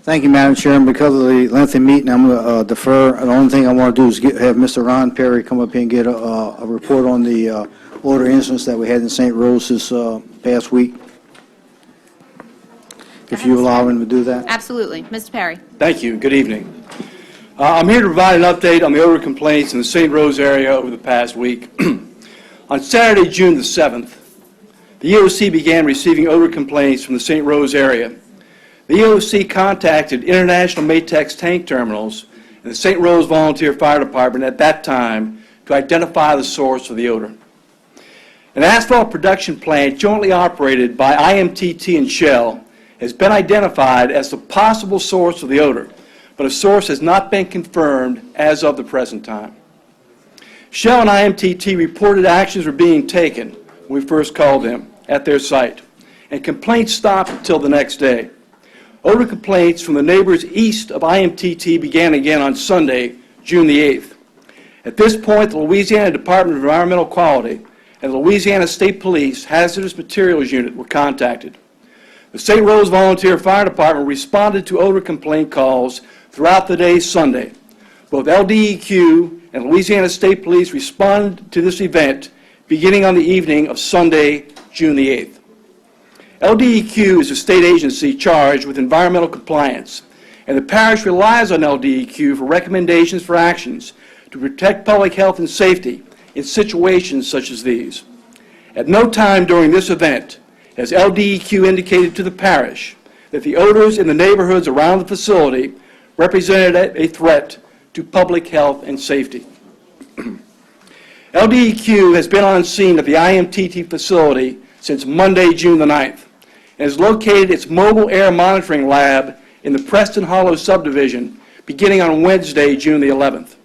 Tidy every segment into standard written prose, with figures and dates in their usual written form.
Thank you, Madam Chairman. Because of the lengthy meeting, I'm going to defer. The only thing I want to do is have Mr. Ron Perry come up here and get a report on the odor incidents that we had in St. Rose this past week. If you allow him to do that. Absolutely. Mr. Perry. Thank you. Good evening. I'm here to provide an update on the odor complaints in the St. Rose area over the past week. On Saturday, June the 7th, the EOC began receiving odor complaints from the St. Rose area. The EOC contacted International Matex tank terminals and the St. Rose Volunteer Fire Department at that time to identify the source of the odor. An asphalt production plant jointly operated by IMTT and Shell has been identified as the possible source of the odor, but a source has not been confirmed as of the present time. Shell and IMTT reported actions were being taken when we first called them at their site, and complaints stopped until the next day. Odor complaints from the neighbors east of IMTT began again on Sunday, June the 8th. At this point, the Louisiana Department of Environmental Quality and the Louisiana State Police Hazardous Materials Unit were contacted. The St. Rose Volunteer Fire Department responded to odor complaint calls throughout the day Sunday. Both LDEQ and Louisiana State Police responded to this event beginning on the evening of Sunday, June the 8th. LDEQ is a state agency charged with environmental compliance, and the parish relies on LDEQ for recommendations for actions to protect public health and safety in situations such as these. At no time during this event has LDEQ indicated to the parish that the odors in the neighborhoods around the facility represented a threat to public health and safety. LDEQ has been on scene at the IMTT facility since Monday, June the 9th, and has located its mobile air monitoring lab in the Preston Hollow subdivision beginning on Wednesday, June the 11th.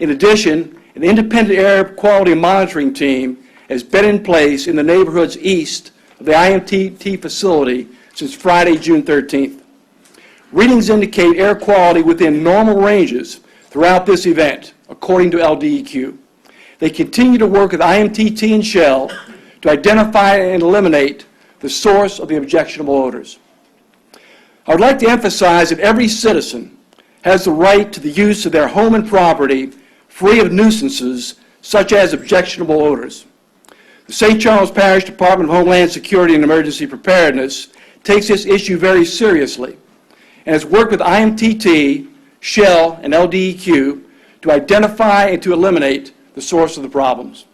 In addition, an independent air quality monitoring team has been in place in the neighborhoods east of the IMTT facility since Friday, June 13th. Readings indicate air quality within normal ranges throughout this event, according to LDEQ. They continue to work with IMTT and Shell to identify and eliminate the source of the objectionable odors. I would like to emphasize that every citizen has the right to the use of their home and property free of nuisances such as objectionable odors. The St. Charles Parish Department of Homeland Security and Emergency Preparedness takes this issue very seriously and has worked with IMTT, Shell, and LDEQ to identify and to eliminate the source of the problems.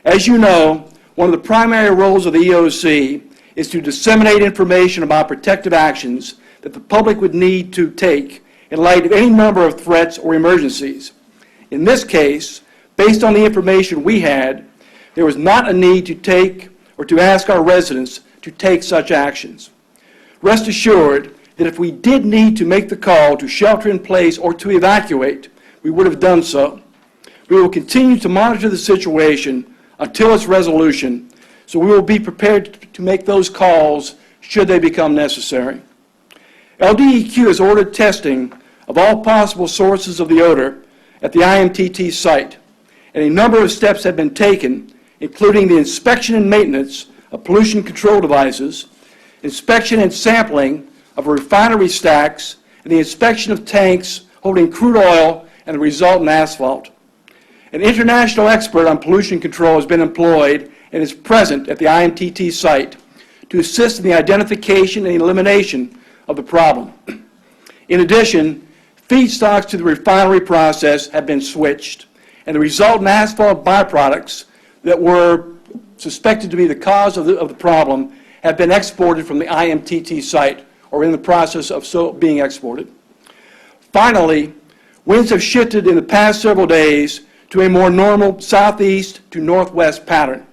As you know, one of the primary roles of the EOC is to disseminate information about protective actions that the public would need to take in light of any number of threats or emergencies. In this case, based on the information we had, there was not a need to take or to ask our residents to take such actions. Rest assured that if we did need to make the call to shelter in place or to evacuate, we would have done so. We will continue to monitor the situation until its resolution, so we will be prepared to make those calls should they become necessary. LDEQ has ordered testing of all possible sources of the odor at the IMTT site, and a number of steps have been taken, including the inspection and maintenance of pollution control devices, inspection and sampling of refinery stacks, and the inspection of tanks holding crude oil and the resultant asphalt. An international expert on pollution control has been employed and is present at the IMTT site to assist in the identification and elimination of the problem. In addition, feedstocks to the refinery process have been switched, and the resultant asphalt byproducts that were suspected to be the cause of the problem have been exported from the IMTT site or in the process of being exported. Finally, winds have shifted in the past several days to a more normal southeast to northwest pattern.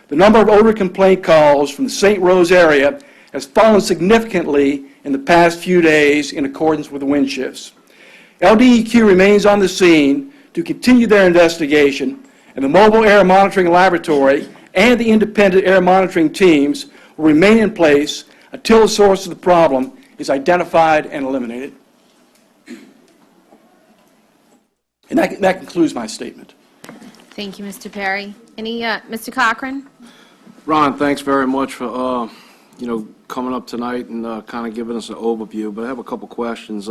The number of odor complaint calls from the St. Rose area has fallen significantly in the past few days in accordance with the wind shifts. LDEQ remains on the scene to continue their investigation, and the mobile air monitoring laboratory and the independent air monitoring teams will remain in place until the source of the problem is identified and eliminated. And that concludes my statement. Thank you, Mr. Perry. Mr. Cochran? Ron, thanks very much for coming up tonight and kind of giving us an overview, but I have a couple questions.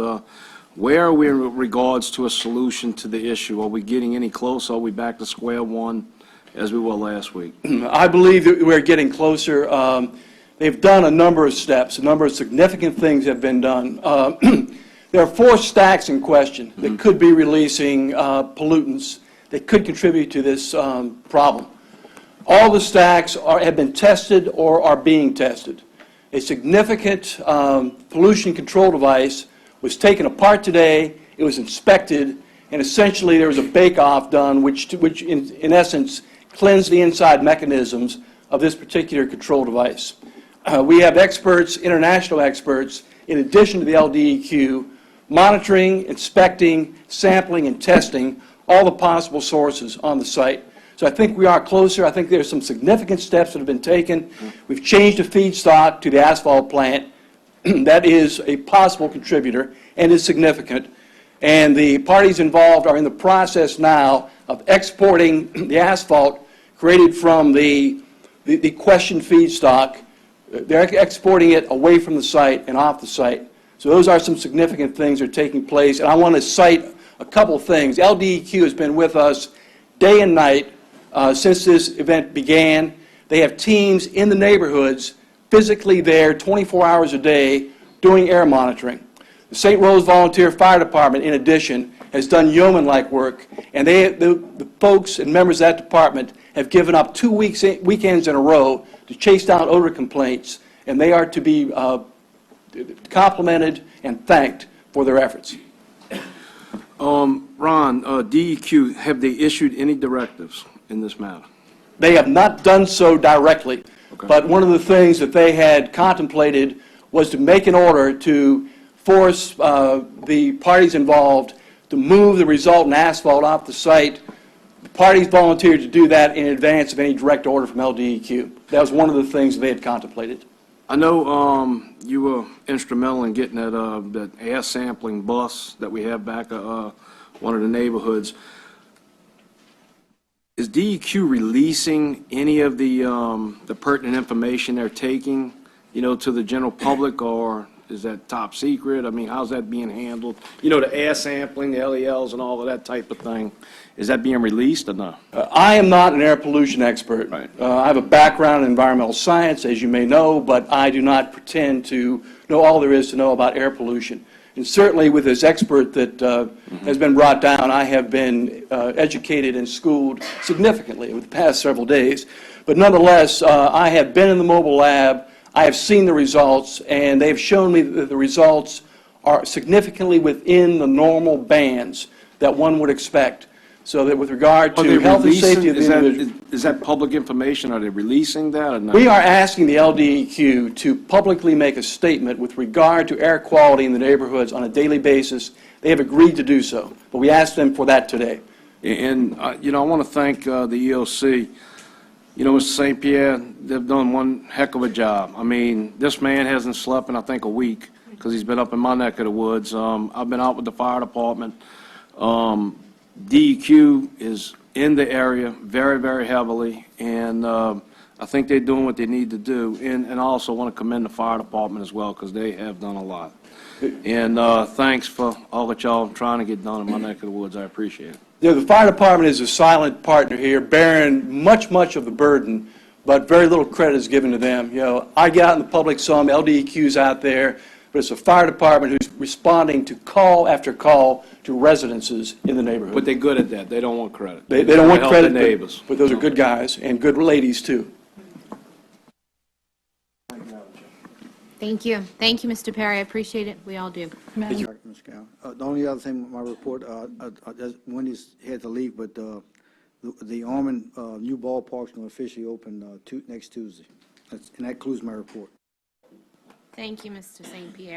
Where are we in regards to a solution to the issue? Are we getting any closer? Are we back to square one as we were last week? I believe that we're getting closer. They've done a number of steps. A number of significant things have been done. There are 4 stacks in question that could be releasing pollutants that could contribute to this problem. All the stacks have been tested or are being tested. A significant pollution control device was taken apart today. It was inspected, and essentially there was a bake-off done, which in essence cleansed the inside mechanisms of this particular control device. We have experts, international experts, in addition to the LDEQ, monitoring, inspecting, sampling, and testing all the possible sources on the site. So I think we are closer. I think there's some significant steps that have been taken. We've changed the feedstock to the asphalt plant. That is a possible contributor and is significant. And the parties involved are in the process now of exporting the asphalt created from the questioned feedstock. They're exporting it away from the site and off the site. So those are some significant things that are taking place. And I want to cite a couple of things. LDEQ has been with us day and night since this event began. They have teams in the neighborhoods physically there 24 hours a day doing air monitoring. The St. Rose Volunteer Fire Department, in addition, has done yeoman-like work, and the folks and members of that department have given up 2 weekends in a row to chase down odor complaints, and they are to be complimented and thanked for their efforts. Ron, DEQ, have they issued any directives in this matter? They have not done so directly, Okay. but one of the things that they had contemplated was to make an order to force the parties involved to move the resultant asphalt off the site. The parties volunteered to do that in advance of any direct order from LDEQ. That was one of the things they had contemplated. I know you were instrumental in getting that air sampling bus that we have back at one of the neighborhoods. Is DEQ releasing any of the pertinent information they're taking, to the general public, or is that top secret? I mean, how's that being handled? The air sampling, the LELs, and all of that type of thing. Is that being released or not? I am not an air pollution expert. Right. I have a background in environmental science, as you may know, but I do not pretend to know all there is to know about air pollution. And certainly with this expert that has been brought down, I have been educated and schooled significantly over the past several days. But nonetheless, I have been in the mobile lab. I have seen the results, and they've shown me that the results are significantly within the normal bands that one would expect. So that with regard to health and safety of the individual. Is that public information? Are they releasing that or not? We are asking the LDEQ to publicly make a statement with regard to air quality in the neighborhoods on a daily basis. They have agreed to do so, but we asked them for that today. And, I want to thank the EOC. Mr. St. Pierre, they've done one heck of a job. I mean, this man hasn't slept in, I think, a week because he's been up in my neck of the woods. I've been out with the fire department. DEQ is in the area very, very heavily, and I think they're doing what they need to do. And I also want to commend the fire department as well because they have done a lot. And thanks for all that y'all trying to get done in my neck of the woods. I appreciate it. The fire department is a silent partner here, bearing much of the burden, but very little credit is given to them. I get out in the public some, LDEQ's out there, but it's a fire department who's responding to call after call to residences in the neighborhood. But they're good at that. They don't want credit. They don't want help credit, the neighbors. but those are good guys and good ladies, too. Thank you. Thank you, Mr. Perry. I appreciate it. We all do. Thank you, Mr. Cowan. The only other thing with my report, Wendy's had to leave, but the Almond new ballpark's going to officially open next Tuesday. And that concludes my report. Thank you, Mr. St. Pierre.